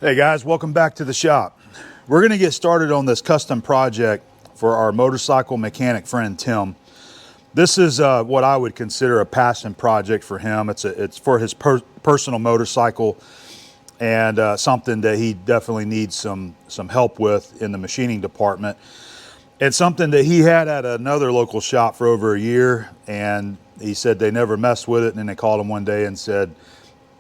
Hey guys, welcome back to the shop. We're going to get started on this custom project for our motorcycle mechanic friend Tim. This is what I would consider a passion project for him. It's for his personal motorcycle, and something that he definitely needs some help with in the machining department. It's something that he had at another local shop for over a year, and he said they never messed with it, and then they called him one day and said,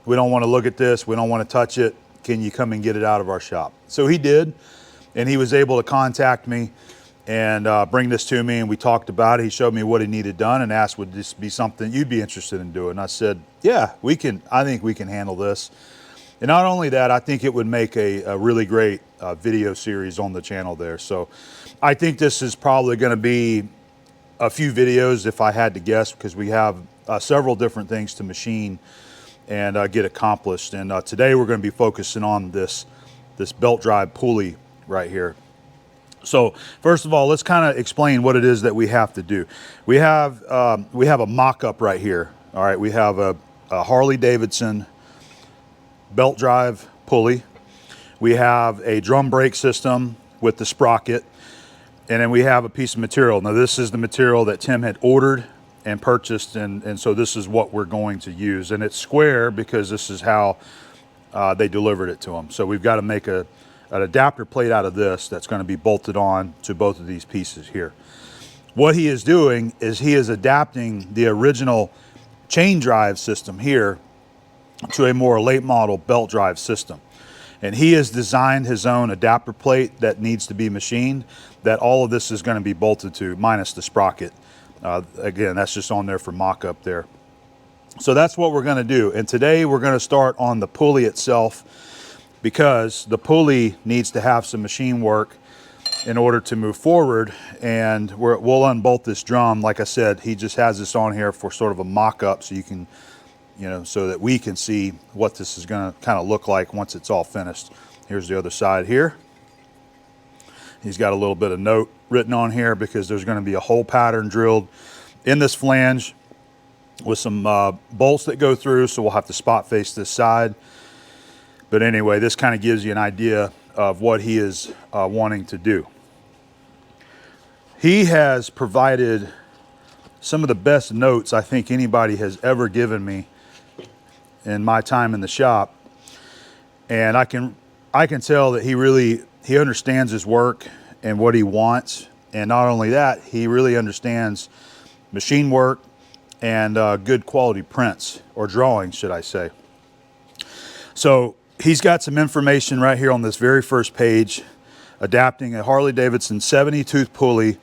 "We don't want to look at this, we don't want to touch it. Can you come and get it out of our shop?" So he did, and he was able to contact me and bring this to me, and we talked about it. He showed me what he needed done and asked, would this be something you'd be interested in doing? And I said, yeah, I think we can handle this. And not only that, I think it would make a really great video series on the channel there. So I think this is probably going to be a few videos if I had to guess, because we have several different things to machine and get accomplished. And today we're going to be focusing on this belt drive pulley right here. So first of all, let's kind of explain what it is that we have to do. We have a mock-up right here. All right, we have a Harley-Davidson belt drive pulley. We have a drum brake system with the sprocket, and then we have a piece of material. Now this is the material that Tim had ordered and purchased, and so this is what we're going to use, and it's square because this is how they delivered it to him. So we've got to make an adapter plate out of this that's going to be bolted on to both of these pieces here. What he is doing is he is adapting the original chain drive system here to a more late model belt drive system, and he has designed his own adapter plate that needs to be machined, that all of this is going to be bolted to, minus the sprocket. Again, that's just on there for mock-up there. So that's what we're going to do. And today we're going to start on the pulley itself, because the pulley needs to have some machine work in order to move forward. And we'll unbolt this drum. Like I said, he just has this on here for sort of a mock-up, so you can, so that we can see what this is going to kind of look like once it's all finished. Here's the other side here. He's got a little bit of note written on here because there's going to be a hole pattern drilled in this flange with some bolts that go through, so we'll have to spot face this side. But anyway, this kind of gives you an idea of what he is wanting to do. He has provided some of the best notes I think anybody has ever given me in my time in the shop, and I can tell that he understands his work and what he wants. And not only that, he really understands machine work and good quality prints, or drawings, should I say. So he's got some information right here on this very first page, adapting a Harley-Davidson 70 tooth pulley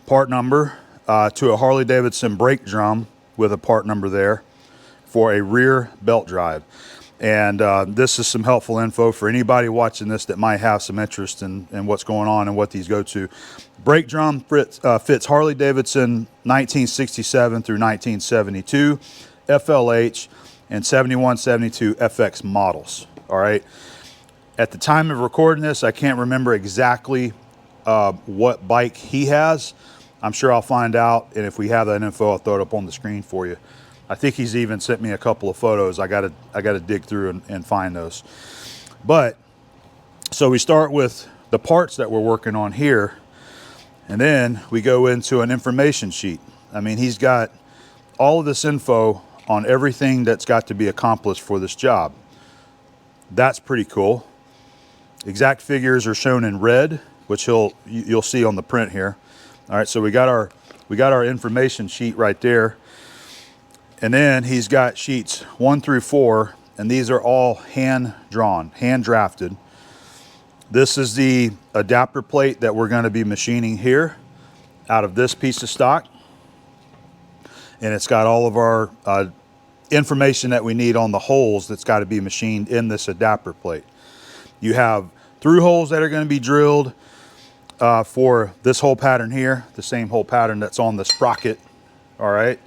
part number to a Harley-Davidson brake drum with a part number there for a rear belt drive. And this is some helpful info for anybody watching this that might have some interest in what's going on and what these go to. Brake drum fits Harley-Davidson 1967 through 1972 FLH and 71, 72 FX models. All right. At the time of recording this, I can't remember exactly what bike he has. I'm sure I'll find out, and if we have that info, I'll throw it up on the screen for you. I think he's even sent me a couple of photos. I gotta dig through and find those. But so we start with the parts that we're working on here, and then we go into an information sheet. I mean, he's got all of this info on everything that's got to be accomplished for this job. That's pretty cool. Exact figures are shown in red, which you'll see on the print here. All right, so we got our information sheet right there. And then he's got sheets 1 through 4, and these are all hand drawn, hand drafted. This is the adapter plate that we're going to be machining here out of this piece of stock. And it's got all of our information that we need on the holes that's got to be machined in this adapter plate. You have through holes that are going to be drilled for this hole pattern here, the same hole pattern that's on the sprocket. All right.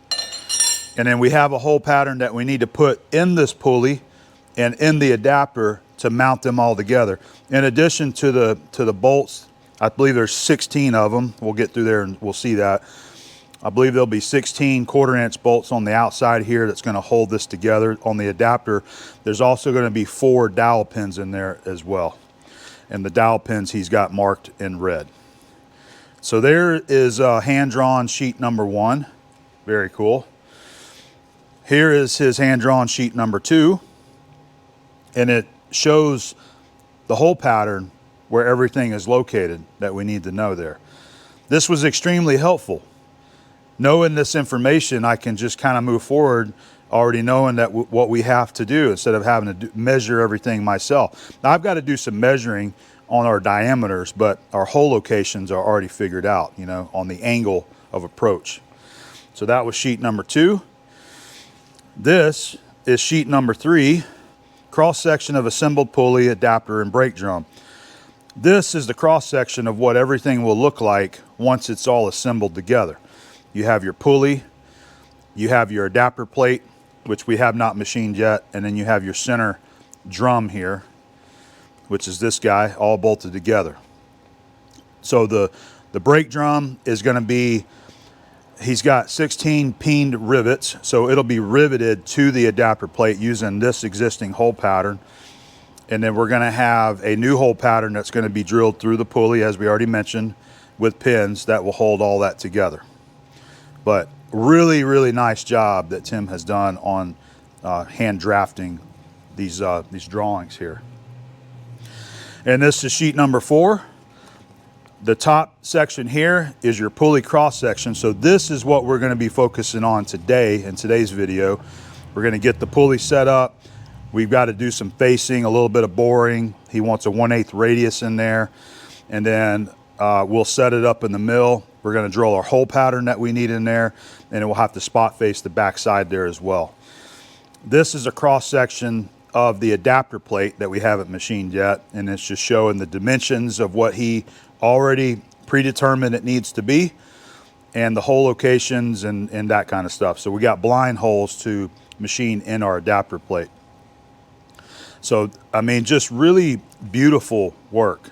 And then we have a hole pattern that we need to put in this pulley and in the adapter to mount them all together. In addition to the bolts, I believe there's 16 of them. We'll get through there and we'll see that. I believe there'll be 16 1/4" bolts on the outside here that's going to hold this together. On the adapter, there's also going to be 4 dowel pins in there as well. And the dowel pins he's got marked in red. So there is hand-drawn sheet number 1. Very cool. Here is his hand-drawn sheet number 2. And it shows the hole pattern where everything is located that we need to know there. This was extremely helpful. Knowing this information, I can just kind of move forward already knowing that what we have to do instead of having to measure everything myself. Now I've got to do some measuring on our diameters, but our hole locations are already figured out, you know, on the angle of approach. So that was sheet number 2. This is sheet number 3, cross section of assembled pulley, adapter, and brake drum. This is the cross section of what everything will look like once it's all assembled together. You have your pulley, you have your adapter plate, which we have not machined yet, and then you have your center drum here, which is this guy, all bolted together. So the brake drum is going to be, he's got 16 peened rivets, so it'll be riveted to the adapter plate using this existing hole pattern. And then we're going to have a new hole pattern that's going to be drilled through the pulley, as we already mentioned, with pins that will hold all that together. But really, really nice job that Tim has done on hand drafting these drawings here. And this is sheet number 4. The top section here is your pulley cross section. So this is what we're going to be focusing on today in today's video. We're going to get the pulley set up. We've got to do some facing, a little bit of boring. He wants a 1/8 radius in there. And then we'll set it up in the mill. We're going to drill our hole pattern that we need in there, and it will have to spot face the back side there as well. This is a cross section of the adapter plate that we haven't machined yet, and it's just showing the dimensions of what he already predetermined it needs to be, and the hole locations and that kind of stuff. So we got blind holes to machine in our adapter plate. So, I mean, just really beautiful work.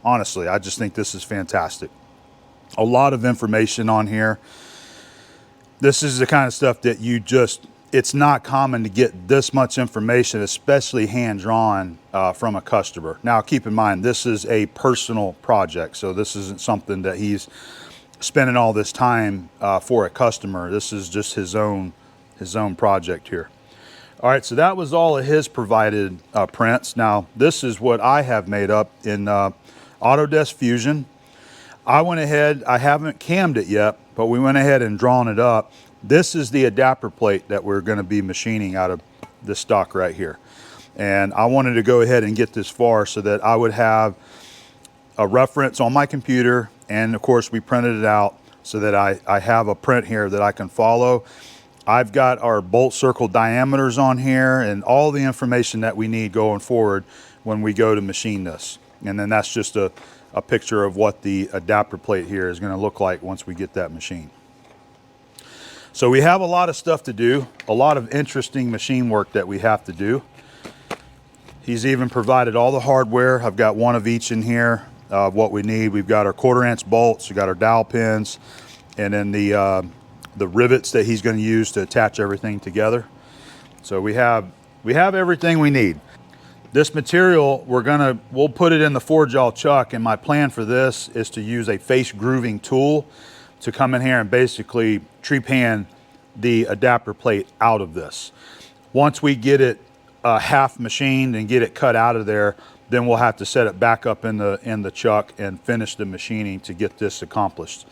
Honestly, I just think this is fantastic. A lot of information on here. This is the kind of stuff that you just, it's not common to get this much information, especially hand-drawn from a customer. Now, keep in mind, this is a personal project, so this isn't something that he's spending all this time for a customer. This is just his own project here. All right, so that was all of his provided prints. Now, this is what I have made up in Autodesk Fusion. I went ahead, I haven't cammed it yet, but we went ahead and drawn it up. This is the adapter plate that we're going to be machining out of this stock right here. And I wanted to go ahead and get this far so that I would have a reference on my computer, and of course we printed it out so that I have a print here that I can follow. I've got our bolt circle diameters on here and all the information that we need going forward when we go to machine this. And then that's just a picture of what the adapter plate here is going to look like once we get that machine. So we have a lot of stuff to do, a lot of interesting machine work that we have to do. He's even provided all the hardware. I've got one of each in here, what we need. We've got our 1/4" bolts, we've got our dowel pins, and then the rivets that he's going to use to attach everything together. So we have everything we need. This material, we'll put it in the 4-jaw chuck, and my plan for this is to use a face grooving tool to come in here and basically trepan the adapter plate out of this. Once we get it half machined and get it cut out of there, then we'll have to set it back up in the chuck and finish the machining to get this accomplished.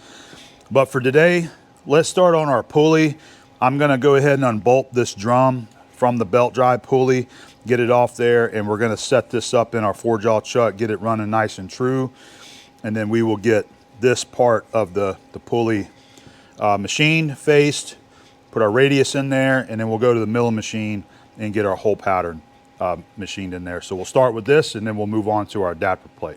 But for today, let's start on our pulley. I'm going to go ahead and unbolt this drum from the belt drive pulley, get it off there, and we're going to set this up in our 4-jaw chuck, get it running nice and true, and then we will get this part of the pulley machined, faced, put our radius in there, and then we'll go to the milling machine and get our hole pattern machined in there. So we'll start with this, and then we'll move on to our adapter plate.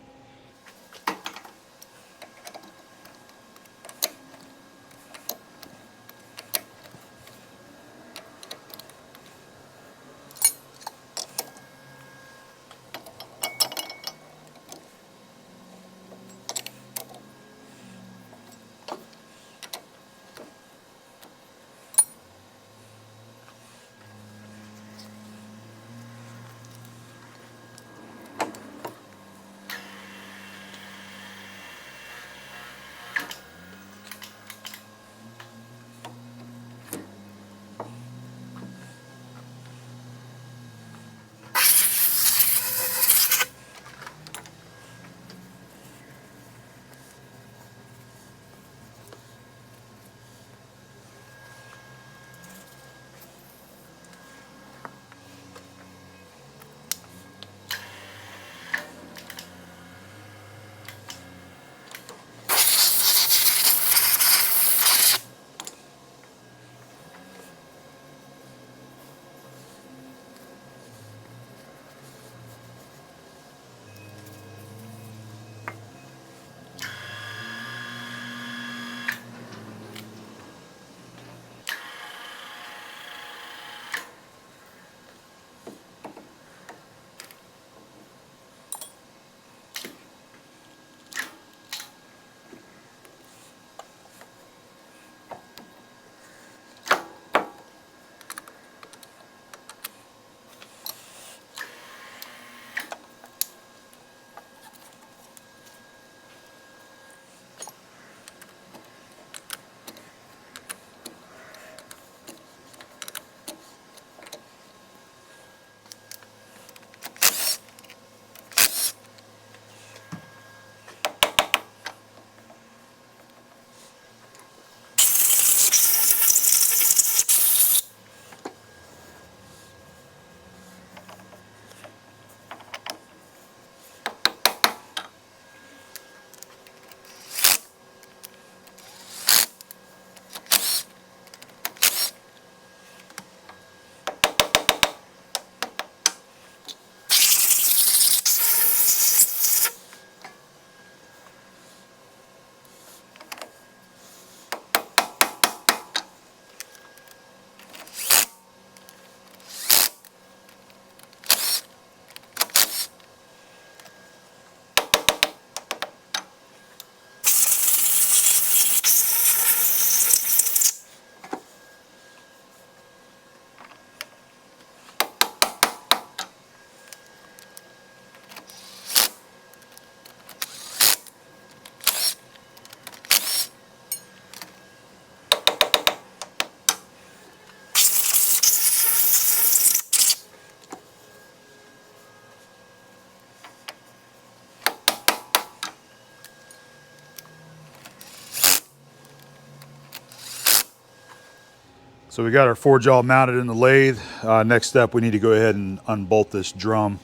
So we got our 4-jaw mounted in the lathe. Next step, we need to go ahead and unbolt this drum.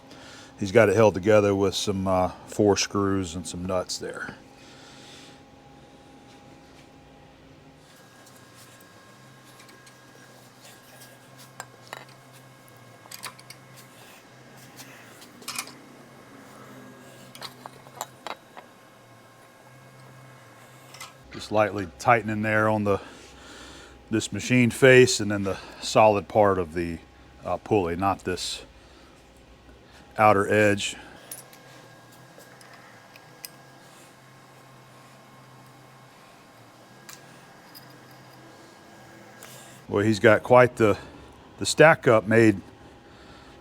He's got it held together with some 4 screws and some nuts there. Just lightly tightening there on this machined face and then the solid part of the pulley, not this outer edge. Well, he's got quite the stack up made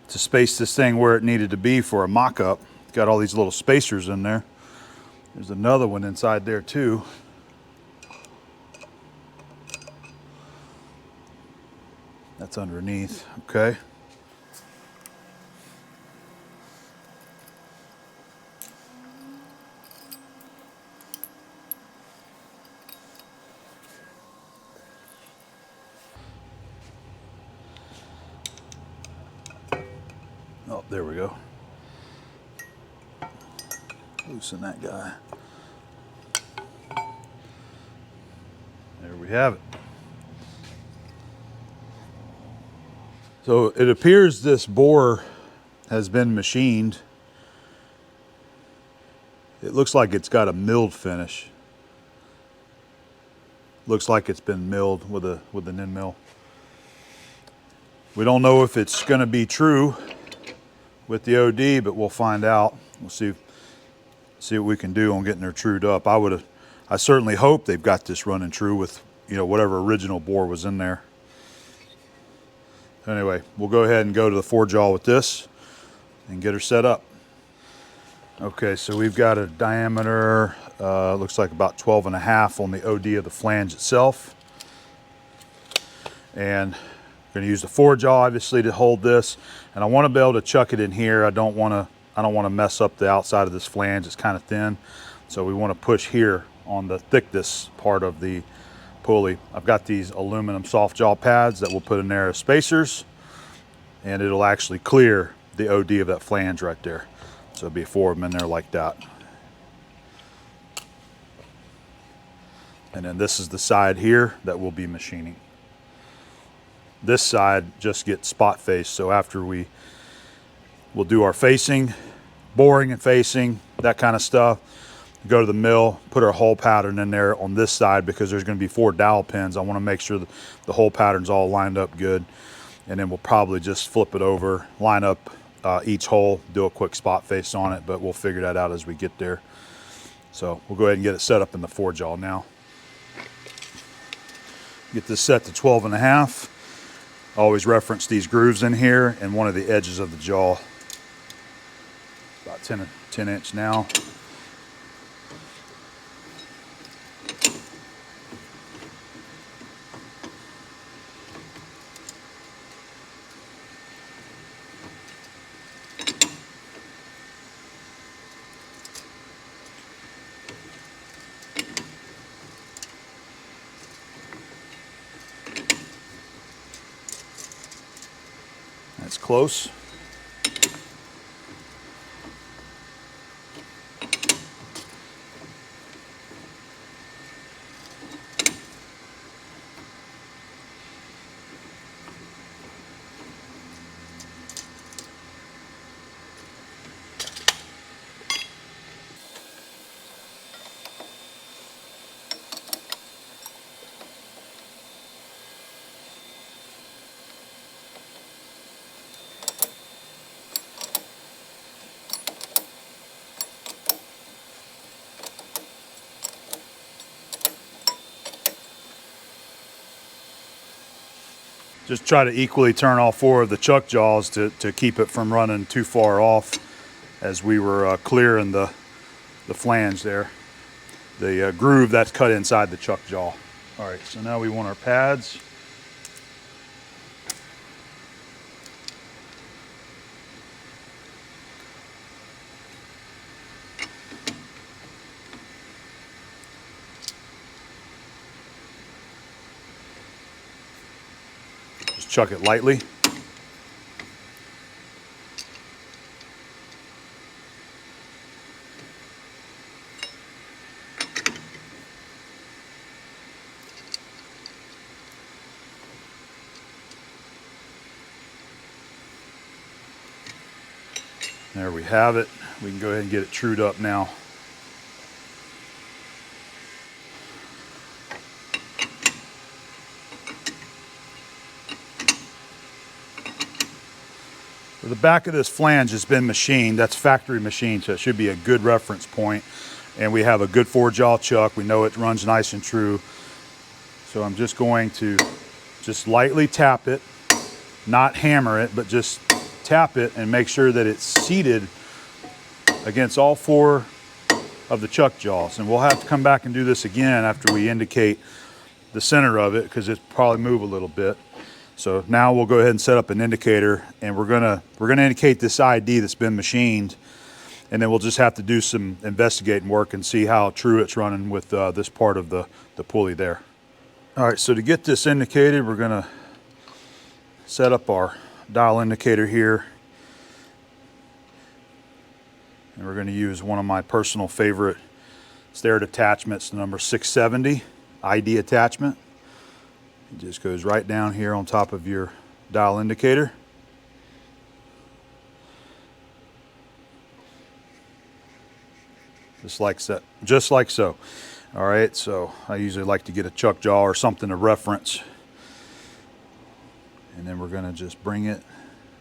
to space this thing where it needed to be for a mock-up. Got all these little spacers in there. There's another one inside there too. That's underneath, okay. Oh, there we go. Loosen that guy. There we have it. So it appears this bore has been machined. It looks like it's got a milled finish. Looks like it's been milled with an end mill. We don't know if it's going to be true with the OD, but we'll find out. We'll see what we can do on getting her trued up. I certainly hope they've got this running true with, you know, whatever original bore was in there. Anyway, we'll go ahead and go to the 4-jaw with this and get her set up. Okay, so we've got a diameter, looks like about 12.5 on the OD of the flange itself. And I'm gonna use the 4-jaw obviously to hold this. And I wanna be able to chuck it in here. I don't wanna mess up the outside of this flange. It's kind of thin. So we wanna push here on the thickness part of the pulley. I've got these aluminum soft jaw pads that we'll put in there as spacers, and it'll actually clear the OD of that flange right there. So it'll be 4 of them in there like that. And then this is the side here that we'll be machining. This side just gets spot face. So after we'll do our facing, boring and facing, that kind of stuff, go to the mill, put our hole pattern in there on this side because there's going to be 4 dowel pins. I want to make sure that the hole pattern's all lined up good. And then we'll probably just flip it over, line up each hole, do a quick spot face on it, but we'll figure that out as we get there. So we'll go ahead and get it set up in the 4-jaw now. Get this set to 12.5. Always reference these grooves in here and one of the edges of the jaw. About 10 inch now. That's close. Just try to equally turn all 4 of the chuck jaws to keep it from running too far off as we were clearing the flange there. The groove that's cut inside the chuck jaw. All right, so now we want our pads. chuck it lightly. There we have it. We can go ahead and get it trued up now. The back of this flange has been machined. That's factory machined, so it should be a good reference point. And we have a good 4-jaw chuck. We know it runs nice and true. So I'm just going to just lightly tap it, not hammer it, but just tap it and make sure that it's seated against all 4 of the chuck jaws. And we'll have to come back and do this again after we indicate the center of it, because it'll probably move a little bit. So now we'll go ahead and set up an indicator, and we're gonna indicate this ID that's been machined, and then we'll just have to do some investigating work and see how true it's running with this part of the pulley there. All right, so to get this indicated, we're gonna set up our dial indicator here, and we're going to use one of my personal favorite stair attachments, number 670 ID attachment. It just goes right down here on top of your dial indicator. Just like so. All right, so I usually like to get a chuck jaw or something to reference. And then we're going to just bring it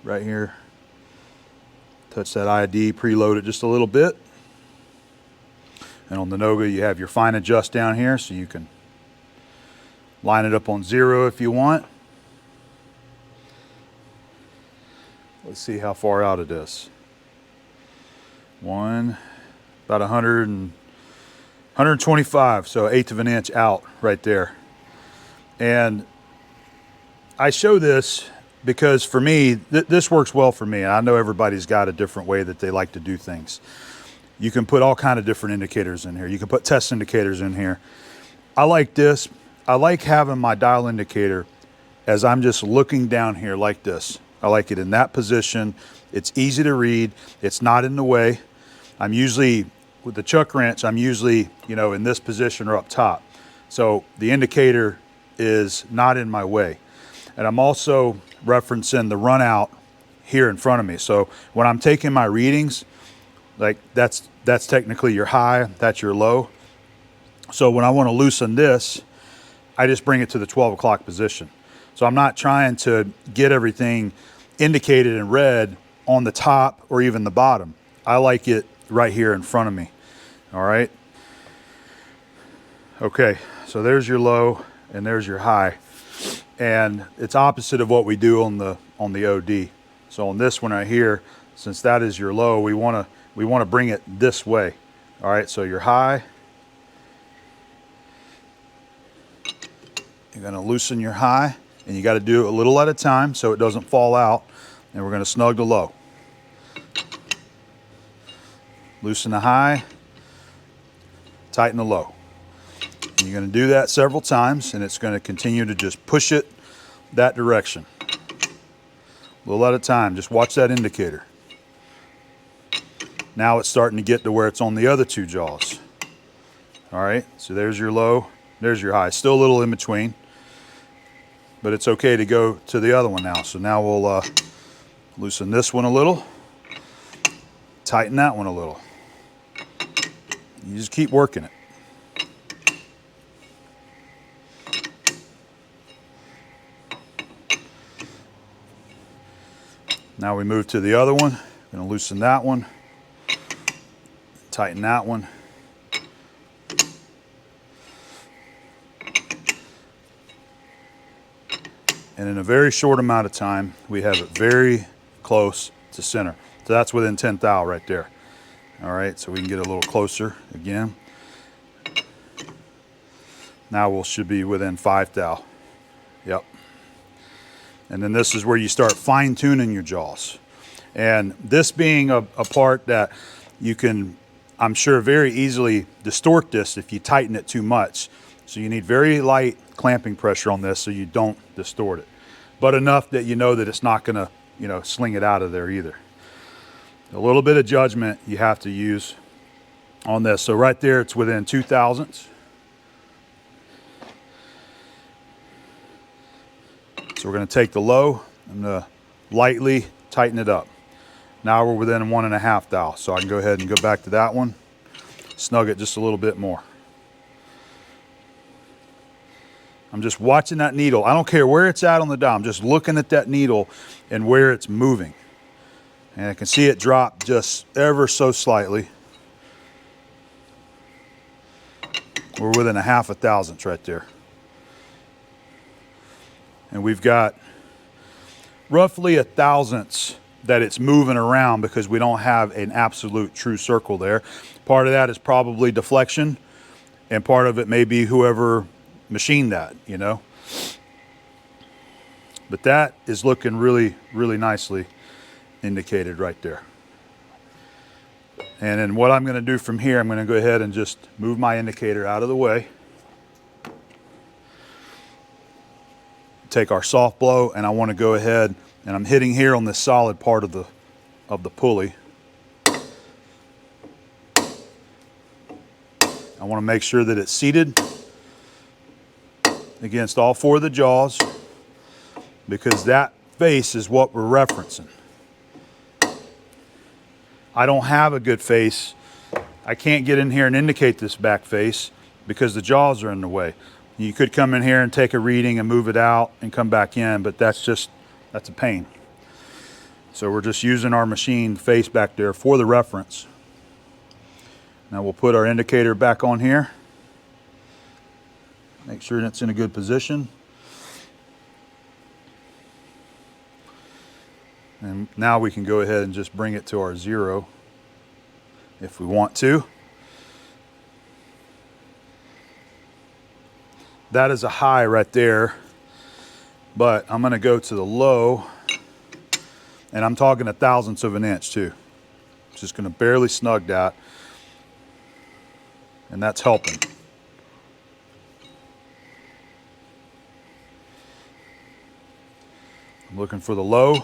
right here, touch that ID, preload it just a little bit. And on the Noga, you have your fine adjust down here, so you can line it up on 0 if you want. Let's see how far out it is. About 125, so 1/8 of an inch out right there. And I show this because for me, this works well for me. And I know everybody's got a different way that they like to do things. You can put all kind of different indicators in here. You can put test indicators in here. I like this. I like having my dial indicator as I'm just looking down here like this. I like it in that position. It's easy to read. It's not in the way. I'm usually, with the chuck wrench, I'm usually, in this position or up top. So the indicator is not in my way. And I'm also referencing the run out here in front of me. So when I'm taking my readings, like that's technically your high, that's your low. So when I want to loosen this, I just bring it to the 12 o'clock position. So I'm not trying to get everything indicated in red on the top or even the bottom. I like it right here in front of me. All right. Okay, so there's your low and there's your high. And it's opposite of what we do on the OD. So on this one right here, since that is your low, we want to bring it this way. All right, so your high, you're going to loosen your high, and you got to do it a little at a time so it doesn't fall out. And we're going to snug the low. Loosen the high, tighten the low. And you're going to do that several times, and it's going to continue to just push it that direction. A little at a time. Just watch that indicator. Now it's starting to get to where it's on the other 2 jaws. All right, so there's your low, there's your high. Still a little in between, but it's okay to go to the other one now. So now we'll loosen this one a little, tighten that one a little. You just keep working it. Now we move to the other one. Going to loosen that one, tighten that one. And in a very short amount of time, we have it very close to center. So that's within 10 thou right there. All right, so we can get a little closer again. Now we should be within 5 thou. Yep. And then this is where you start fine tuning your jaws. And this being a part that you can, I'm sure, very easily distort this if you tighten it too much. So you need very light clamping pressure on this so you don't distort it. but enough that you know that it's not gonna, you know, sling it out of there either. A little bit of judgment you have to use on this. So right there, it's within 0.02. So we're gonna take the low, I'm gonna lightly tighten it up. Now we're within 1.5 thou. So I can go ahead and go back to that one, snug it just a little bit more. I'm just watching that needle. I don't care where it's at on the dial. I'm just looking at that needle and where it's moving. And I can see it drop just ever so slightly. We're within 0.5 thousandths right there. And we've got roughly 1 thousandths that it's moving around because we don't have an absolute true circle there. Part of that is probably deflection, and part of it may be whoever machined that, you know. But that is looking really, really nicely indicated right there. And then what I'm going to do from here, I'm going to go ahead and just move my indicator out of the way. Take our soft blow, and I want to go ahead, and I'm hitting here on the solid part of the pulley. I want to make sure that it's seated against all 4 of the jaws, because that face is what we're referencing. I don't have a good face. I can't get in here and indicate this back face because the jaws are in the way. You could come in here and take a reading and move it out and come back in, but that's a pain. So we're just using our machine face back there for the reference. Now we'll put our indicator back on here. Make sure that's in a good position. And now we can go ahead and just bring it to our 0 if we want to. That is a high right there, but I'm gonna go to the low, and I'm talking 1 thousandths of an inch too. Just gonna barely snug that, and that's helping. I'm looking for the low.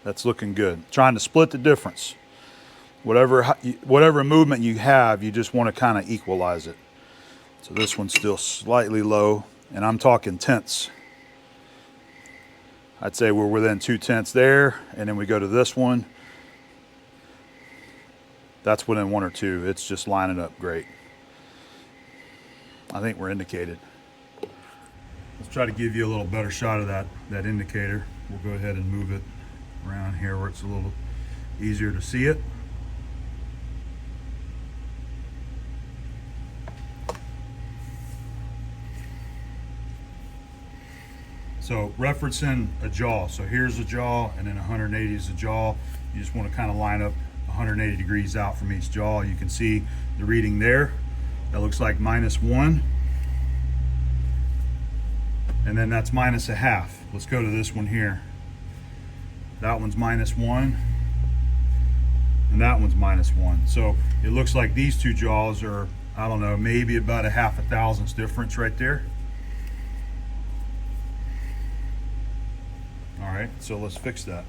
That's looking good. Trying to split the difference. Whatever movement you have, you just want to kind of equalize it. So this one's still slightly low, and I'm talking tenths. I'd say we're within 0.2 there, and then we go to this one. That's within 1 or 2. It's just lining up great. I think we're indicated. Let's try to give you a little better shot of that indicator. We'll go ahead and move it around here where it's a little easier to see it. So referencing a jaw. So here's a jaw, and then 180 is a jaw. You just want to kind of line up 180 degrees out from each jaw. You can see the reading there. That looks like -1. And then that's -0.5. Let's go to this one here. That one's -1, and that one's -1. So it looks like these 2 jaws are, I don't know, maybe about 0.5 thousandths difference right there. All right, so let's fix that.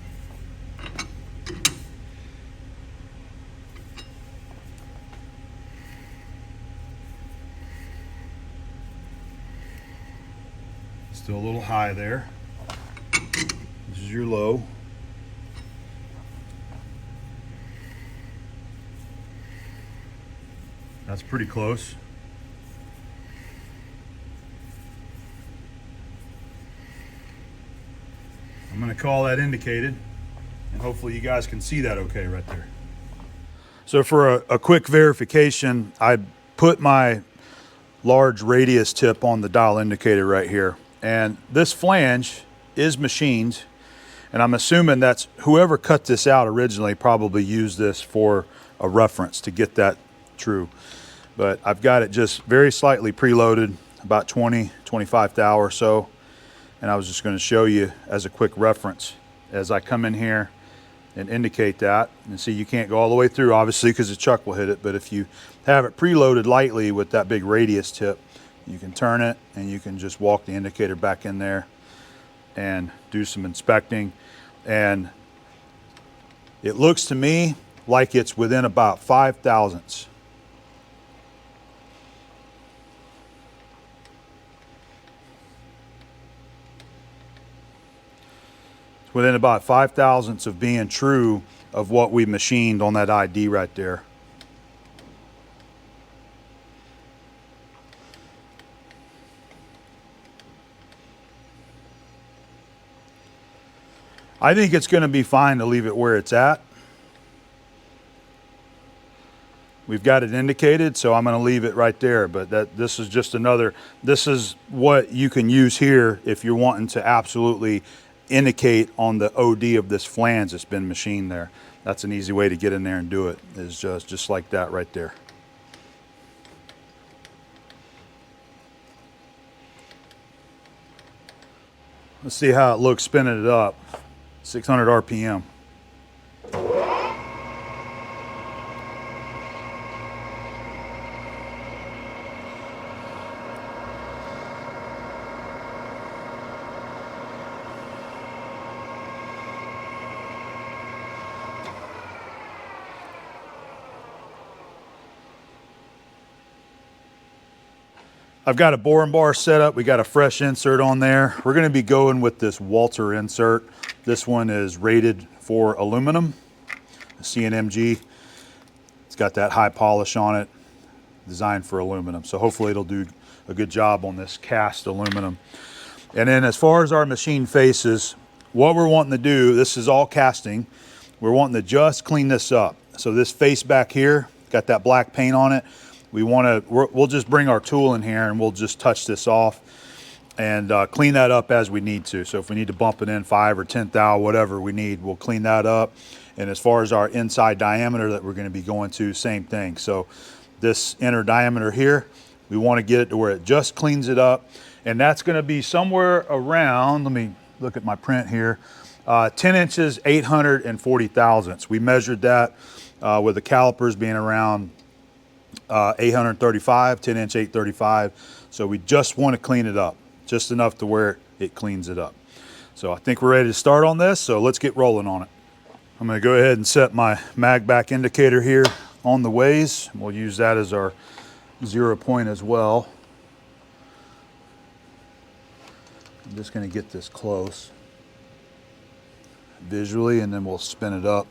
Still a little high there. This is your low. That's pretty close. I'm going to call that indicated, and hopefully you guys can see that okay right there. So for a quick verification, I put my large radius tip on the dial indicator right here, and this flange is machined, and I'm assuming that's whoever cut this out originally probably used this for a reference to get that true. But I've got it just very slightly preloaded, about 20-25 thou or so, and I was just going to show you as a quick reference as I come in here and indicate that. And see, you can't go all the way through, obviously, because the chuck will hit it, but if you have it preloaded lightly with that big radius tip, you can turn it and you can just walk the indicator back in there and do some inspecting. And it looks to me like it's within about 5 thousandths. Within about 5 thousandths of being true of what we machined on that ID right there. I think it's going to be fine to leave it where it's at. We've got it indicated, so I'm going to leave it right there. But this is just another, this is what you can use here if you're wanting to absolutely indicate on the OD of this flange that's been machined there. That's an easy way to get in there and do it, is just like that right there. Let's see how it looks spinning it up. 600 RPM. I've got a boring bar set up. We got a fresh insert on there. We're going to be going with this Walter insert. This one is rated for aluminum, a CNMG. It's got that high polish on it, designed for aluminum. So hopefully it'll do a good job on this cast aluminum. And then as far as our machine faces, what we're wanting to do, this is all casting. We're wanting to just clean this up. So this face back here, got that black paint on it. We'll just bring our tool in here and we'll just touch this off and clean that up as we need to. So if we need to bump it in 5 or 10 thou, whatever we need, we'll clean that up. And as far as our inside diameter that we're going to be going to, same thing. So this inner diameter here, we want to get it to where it just cleans it up. And that's going to be somewhere around, let me look at my print here, 10 inches, 840 thousandths. We measured that with the calipers being around 835, 10 inch 835. So we just want to clean it up, just enough to where it cleans it up. So I think we're ready to start on this, so let's get rolling on it. I'm going to go ahead and set my mag back indicator here on the ways. We'll use that as our 0 point as well. I'm just going to get this close visually and then we'll spin it up.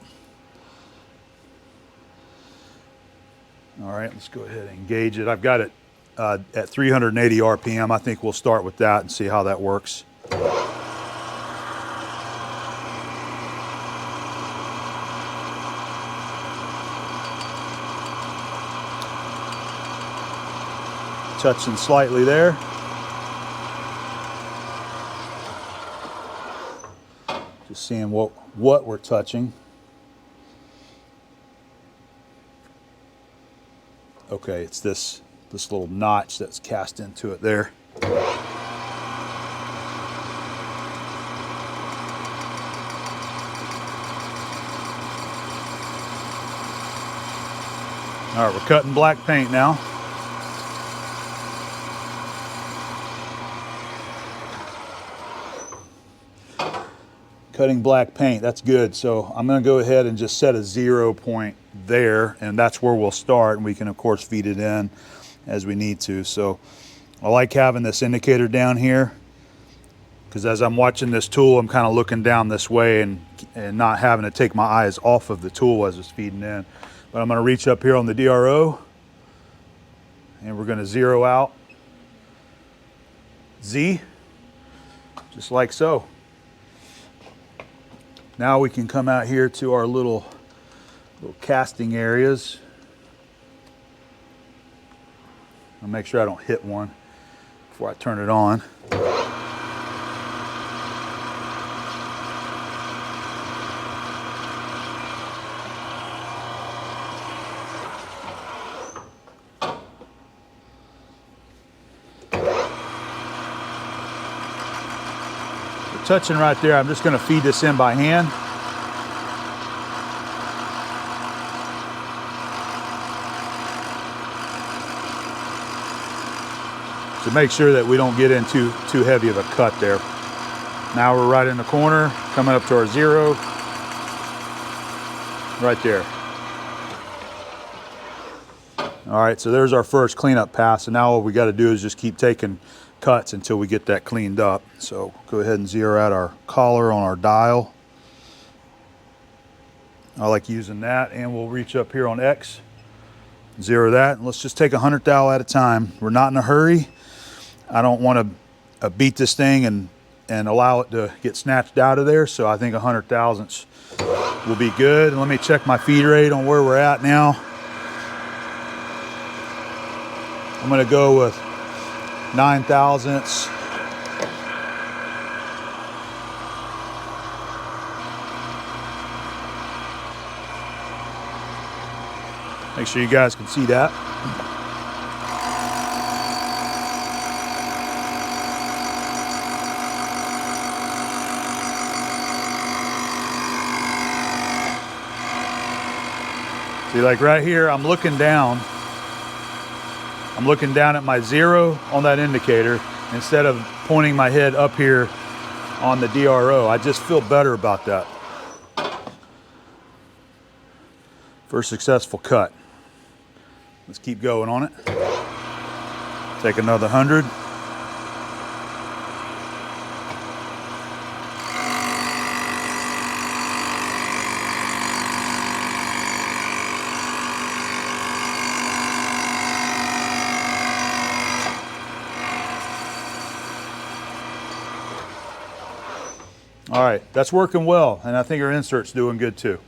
All right, let's go ahead and engage it. I've got it at 380 RPM. I think we'll start with that and see how that works. Touching slightly there. Just seeing what we're touching. Okay, it's this little notch that's cast into it there. All right, we're cutting black paint now. Cutting black paint, that's good. So I'm going to go ahead and just set a 0 point there, and that's where we'll start, and we can of course feed it in as we need to. So I like having this indicator down here because as I'm watching this tool, I'm kind of looking down this way and not having to take my eyes off of the tool as it's feeding in. But I'm going to reach up here on the DRO and we're going to zero out Z, just like so. Now we can come out here to our little casting areas. I'll make sure I don't hit one before I turn it on. Touching right there, I'm just going to feed this in by hand. to make sure that we don't get into too heavy of a cut there. Now we're right in the corner, coming up to our 0. Right there. All right, so there's our first cleanup pass, and now all we got to do is just keep taking cuts until we get that cleaned up. So go ahead and zero out our collar on our dial. I like using that, and we'll reach up here on X, zero that, and let's just take 100 thou at a time. We're not in a hurry. I don't want to beat this thing and allow it to get snatched out of there, so I think 100 thousandths will be good. And let me check my feed rate on where we're at now. I'm going to go with 9 thousandths. Make sure you guys can see that. See, like right here, I'm looking down at my 0 on that indicator instead of pointing my head up here on the DRO. I just feel better about that. First successful cut. Let's keep going on it. Take another 100. All right, that's working well, and I think our insert's doing good too.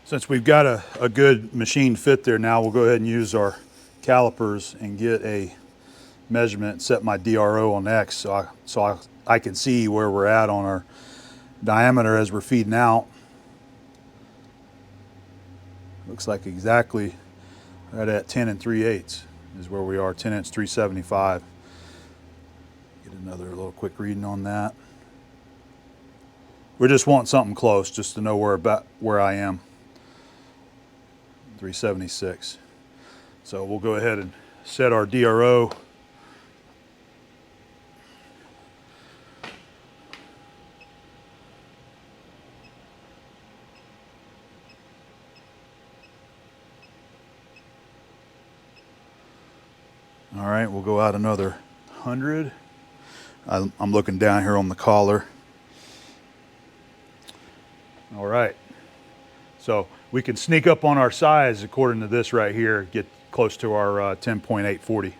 Since we've got a good machine fit there now, we'll go ahead and use our calipers and get a measurement, set my DRO on X so I can see where we're at on our diameter as we're feeding out. Looks like exactly right at 10 3/8 is where we are, 10 inch 375. Get another little quick reading on that. We just want something close just to know where I am. 376. So we'll go ahead and set our DRO. All right, we'll go out another 100. I'm looking down here on the collar. All right, so we can sneak up on our size according to this right here, get close to our 10.840.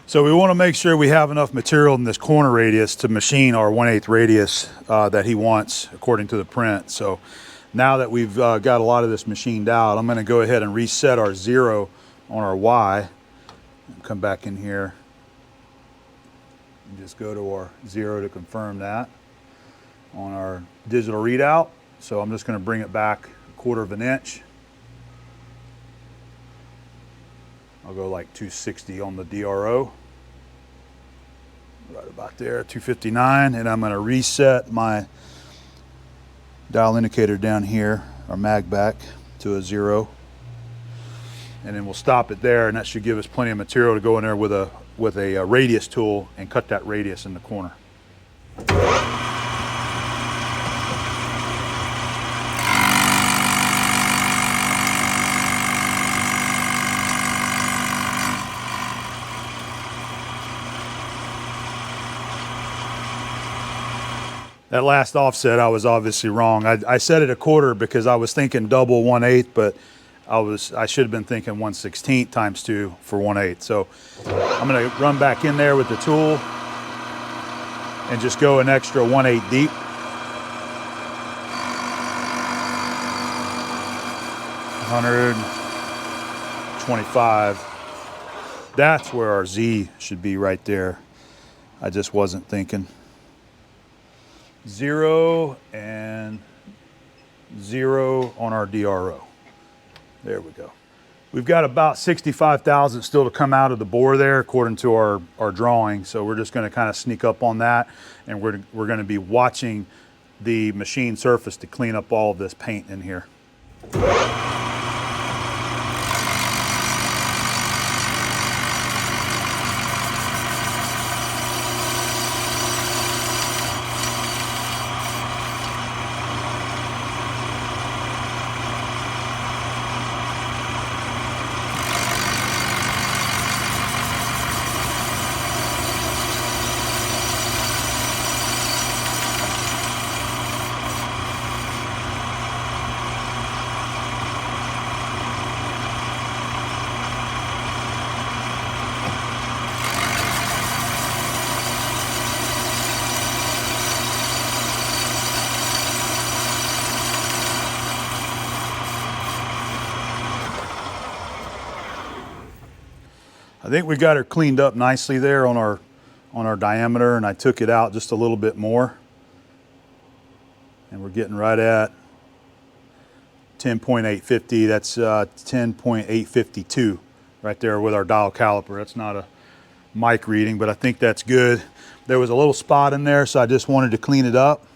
So we want to make sure we have enough material in this corner radius to machine our 1/8 radius that he wants according to the print. So now that we've got a lot of this machined out, I'm going to go ahead and reset our 0 on our Y. Come back in here and just go to our 0 to confirm that on our digital readout. So I'm just going to bring it back 1/4 of an inch. I'll go like 260 on the DRO. Right about there, 259, and I'm going to reset my dial indicator down here our mag back to a 0. And then we'll stop it there, and that should give us plenty of material to go in there with a radius tool and cut that radius in the corner. That last offset, I was obviously wrong. I set it a quarter because I was thinking double 1/8, but I should have been thinking 1/16 times 2 for 1/8. So I'm gonna run back in there with the tool and just go an extra 1/8 deep. $125. That's where our Z should be, right there. I just wasn't thinking. 0 and 0 on our DRO. There we go. We've got about 65,000 still to come out of the bore there according to our drawing. So we're just gonna kind of sneak up on that, and we're gonna be watching the machine surface to clean up all of this paint in here. I think we got her cleaned up nicely there on our diameter, and I took it out just a little bit more. And we're getting right at 10.850. That's 10.852 right there with our dial caliper. That's not a mic reading, but I think that's good. There was a little spot in there, so I just wanted to clean it up.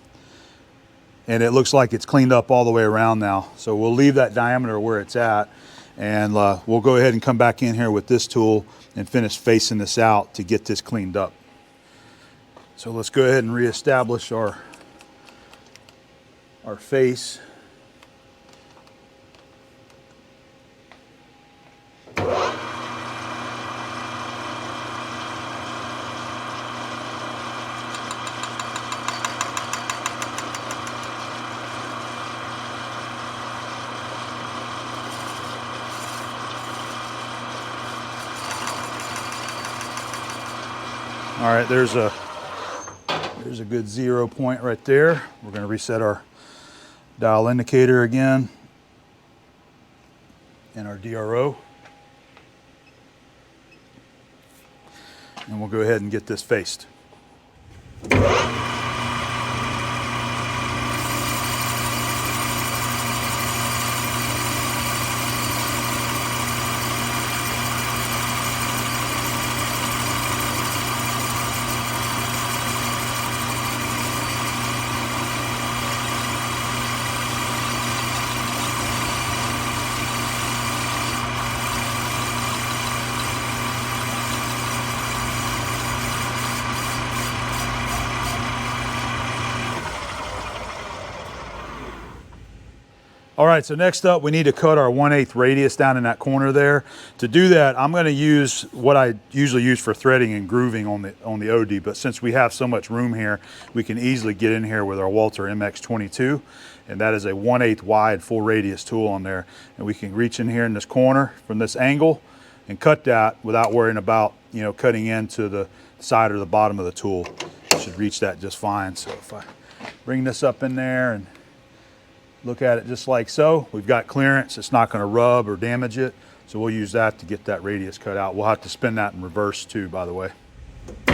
And it looks like it's cleaned up all the way around now. So we'll leave that diameter where it's at. And we'll go ahead and come back in here with this tool and finish facing this out to get this cleaned up. So let's go ahead and reestablish our face. All right, there's a good 0 point right there. We're going to reset our dial indicator again and our DRO. And we'll go ahead and get this faced. All right, so next up we need to cut our 1/8 radius down in that corner there. To do that, I'm gonna use what I usually use for threading and grooving on the OD, but since we have so much room here, we can easily get in here with our Walter MX22, and that is a 1/8 wide full radius tool on there. And we can reach in here in this corner from this angle and cut that without worrying about, you know, cutting into the side or the bottom of the tool. You should reach that just fine. So if I bring this up in there and look at it just like so, we've got clearance. It's not going to rub or damage it. So we'll use that to get that radius cut out. We'll have to spin that in reverse too, by the way. A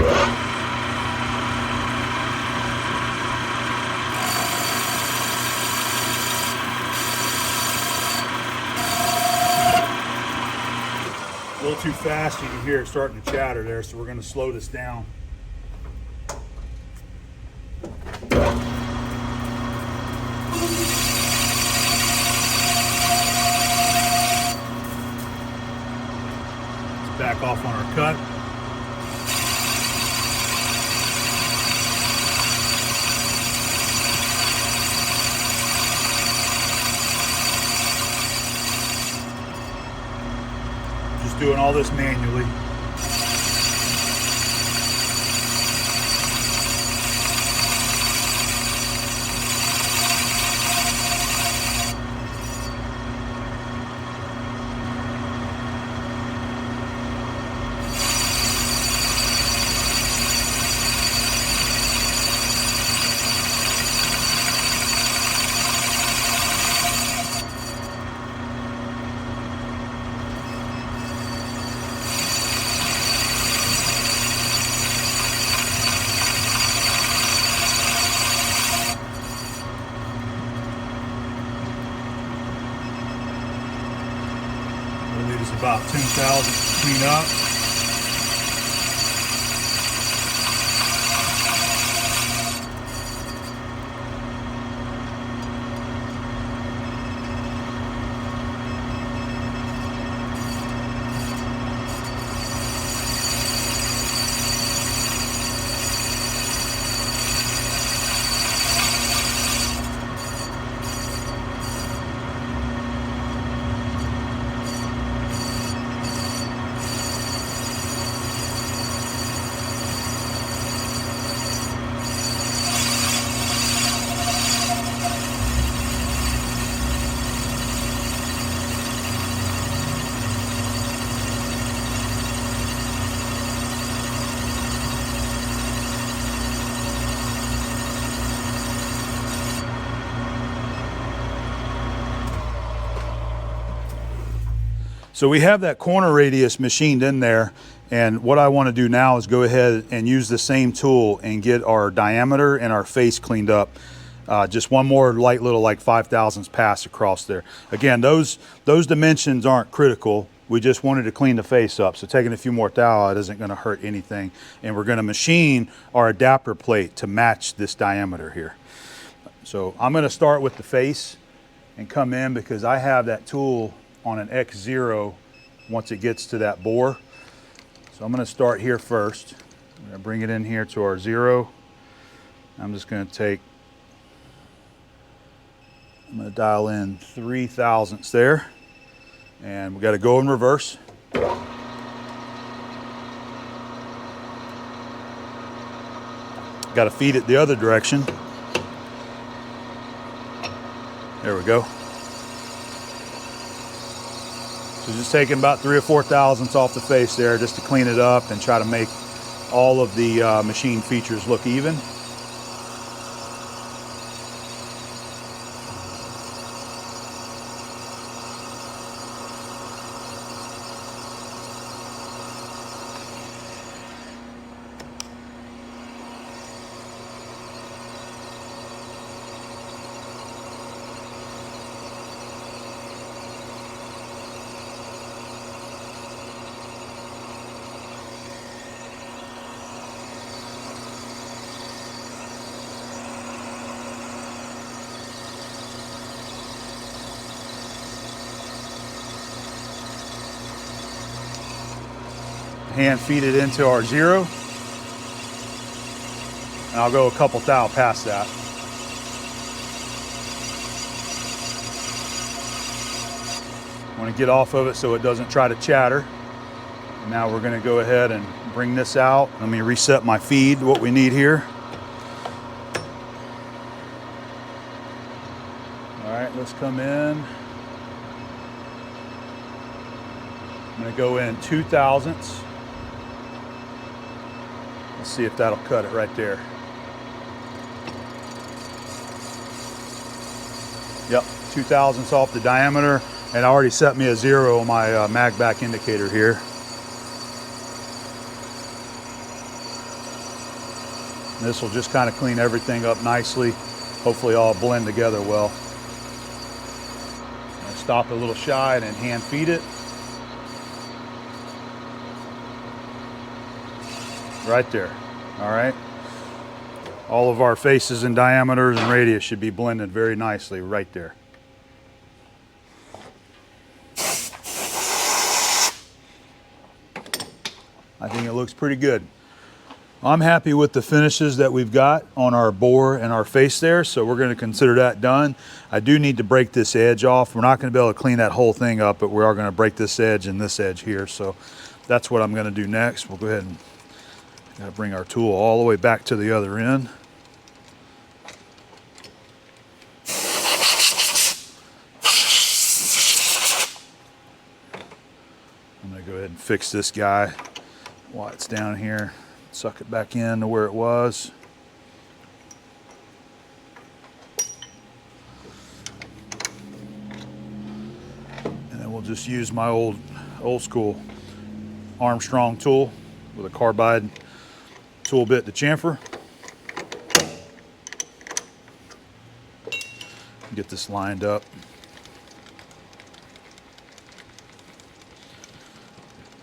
little too fast, you can hear it starting to chatter there, so we're going to slow this down. back off on our cut. Just doing all this manually. It's about 10,000 to clean up. So we have that corner radius machined in there, and what I want to do now is go ahead and use the same tool and get our diameter and our face cleaned up. Just one more light little like 5/1000ths pass across there. Again, those dimensions aren't critical. We just wanted to clean the face up, so taking a few more thou out isn't going to hurt anything. And we're going to machine our adapter plate to match this diameter here. So I'm going to start with the face and come in because I have that tool on an X0 once it gets to that bore. So I'm going to start here first. I'm going to bring it in here to our 0. I'm just going to I'm going to dial in 3/1000ths there, and we got to go in reverse. Got to feed it the other direction. There we go. So just taking about 3 or 4/1000ths off the face there just to clean it up and try to make all of the machine features look even. Hand feed it into our 0, and I'll go a couple thou past that. I want to get off of it so it doesn't try to chatter. And now we're going to go ahead and bring this out. Let me reset my feed, what we need here. All right, let's come in. I'm going to go in 2/1000ths. Let's see if that'll cut it right there. Yep, 2/1000ths off the diameter, and I already set me a 0 on my mag back indicator here. And this will just kind of clean everything up nicely. Hopefully all blend together well. Stop a little shy and then hand feed it. Right there. All right. All of our faces and diameters and radius should be blended very nicely right there. I think it looks pretty good. I'm happy with the finishes that we've got on our bore and our face there, so we're going to consider that done. I do need to break this edge off. We're not going to be able to clean that whole thing up, but we are going to break this edge and this edge here, so that's what I'm going to do next. We'll go ahead and gotta bring our tool all the way back to the other end. I'm going to go ahead and fix this guy while it's down here. Suck it back in to where it was. And then we'll just use my old school Armstrong tool with a carbide tool bit to chamfer. Get this lined up.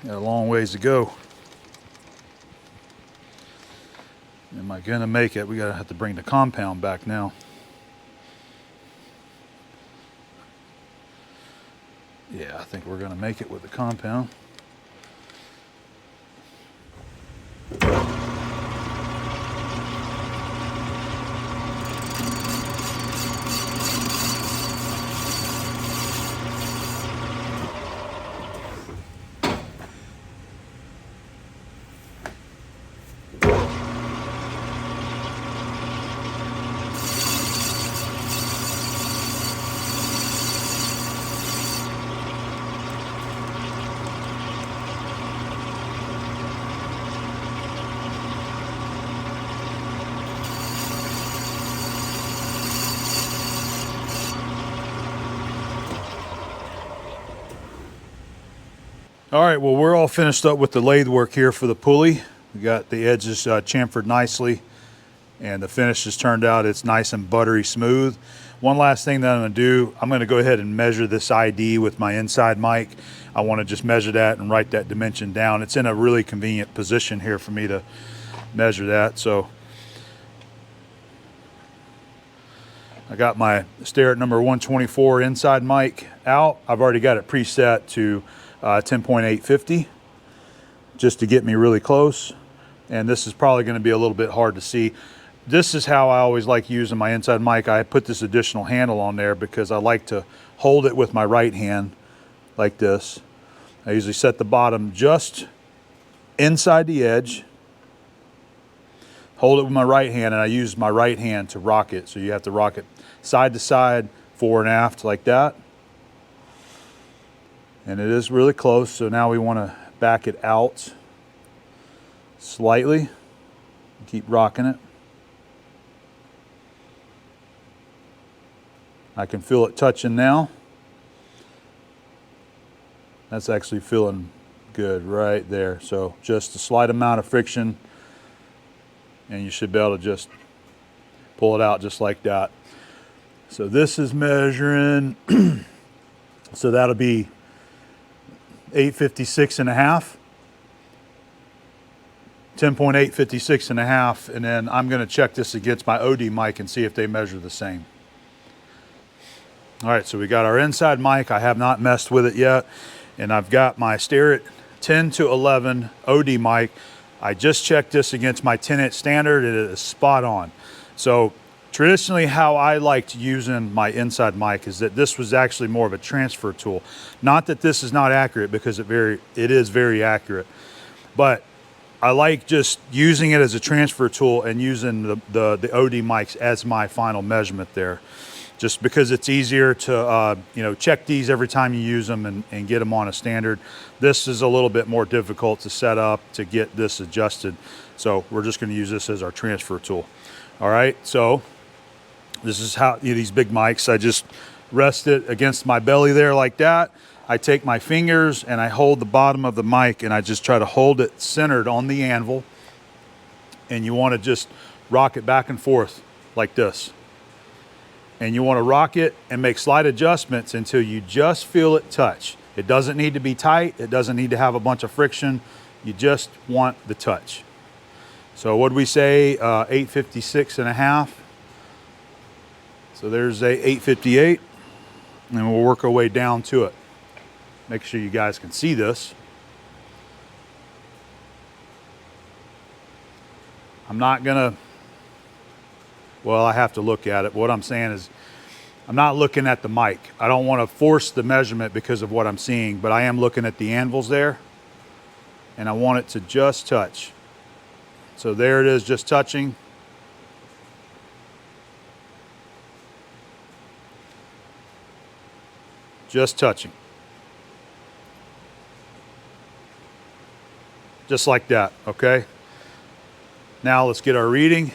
Got a long ways to go. Am I gonna make it? We gotta have to bring the compound back now. Yeah, I think we're gonna make it with the compound. All right, well, we're all finished up with the lathe work here for the pulley. We got the edges chamfered nicely, and the finish has turned out, it's nice and buttery smooth. One last thing that I'm gonna do, I'm gonna go ahead and measure this ID with my inside mic. I wanna just measure that and write that dimension down. It's in a really convenient position here for me to measure that. So I got my Starrett number 124 inside mic out. I've already got it preset to 10.850 just to get me really close, and this is probably going to be a little bit hard to see. This is how I always like using my inside mic. I put this additional handle on there because I like to hold it with my right hand like this. I usually set the bottom just inside the edge, hold it with my right hand, and I use my right hand to rock it. So you have to rock it side to side, fore and aft like that. And it is really close, so now we want to back it out slightly. Keep rocking it. I can feel it touching now. That's actually feeling good right there. So just a slight amount of friction, and you should be able to just pull it out just like that. So this is measuring, so that'll be 856 and a half, 10.856 and a half, and then I'm going to check this against my OD mic and see if they measure the same. All right, so we got our inside mic. I have not messed with it yet, and I've got my Starrett 10 to 11 OD mic. I just checked this against my 10-inch standard. It is spot on. So traditionally, how I liked using my inside mic is that this was actually more of a transfer tool. Not that this is not accurate, because it is very accurate, but I like just using it as a transfer tool and using the OD mics as my final measurement there, just because it's easier to check these every time you use them and get them on a standard. This is a little bit more difficult to set up to get this adjusted, so we're just going to use this as our transfer tool. All right, so this is how these big mics, I just rest it against my belly there like that. I take my fingers and I hold the bottom of the mic and I just try to hold it centered on the anvil. And you want to just rock it back and forth like this. And you want to rock it and make slight adjustments until you just feel it touch. It doesn't need to be tight. It doesn't need to have a bunch of friction. You just want the touch. So what do we say? 856 and a half. So there's a 858, and we'll work our way down to it. Make sure you guys can see this. I'm not gonna, well, I have to look at it. What I'm saying is I'm not looking at the mic. I don't want to force the measurement because of what I'm seeing, but I am looking at the anvils there, and I want it to just touch. So there it is, just touching. Just touching. Just like that, okay? Now let's get our reading.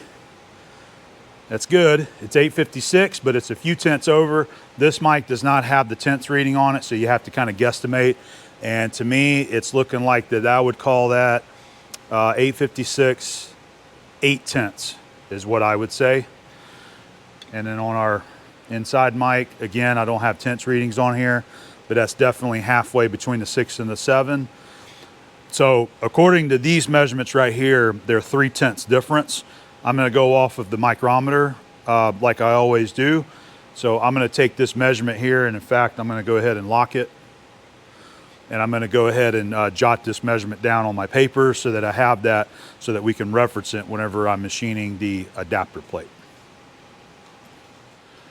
That's good. It's 856, but it's a few tenths over. This mic does not have the tenths reading on it, so you have to kind of guesstimate. And to me, it's looking like that I would call that 856, 8 tenths is what I would say. And then on our inside mic, again, I don't have tenths readings on here, but that's definitely halfway between the 6 and the 7. So according to these measurements right here, they're 3 tenths difference. I'm gonna go off of the micrometer like I always do. So I'm gonna take this measurement here, and in fact, I'm gonna go ahead and lock it. And I'm gonna go ahead and jot this measurement down on my paper so that I have that so that we can reference it whenever I'm machining the adapter plate.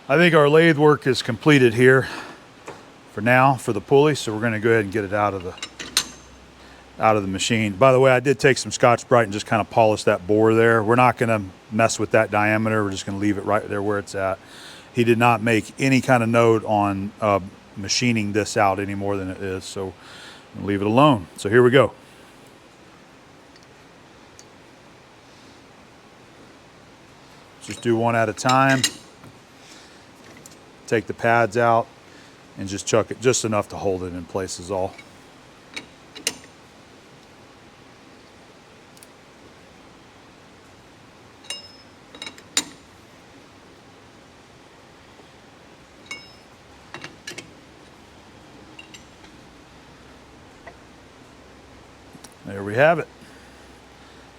I think our lathe work is completed here for now for the pulley, so we're gonna go ahead and get it out of the machine. By the way, I did take some Scotch-Brite and just kind of polish that bore there. We're not gonna mess with that diameter. We're just gonna leave it right there where it's at. He did not make any kind of note on machining this out any more than it is, so I'm gonna leave it alone. So here we go. Just do one at a time. Take the pads out and just chuck it just enough to hold it in place is all. There we have it.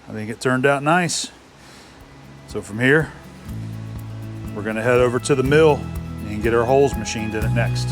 I think it turned out nice. So from here, we're gonna head over to the mill and get our holes machined in it next.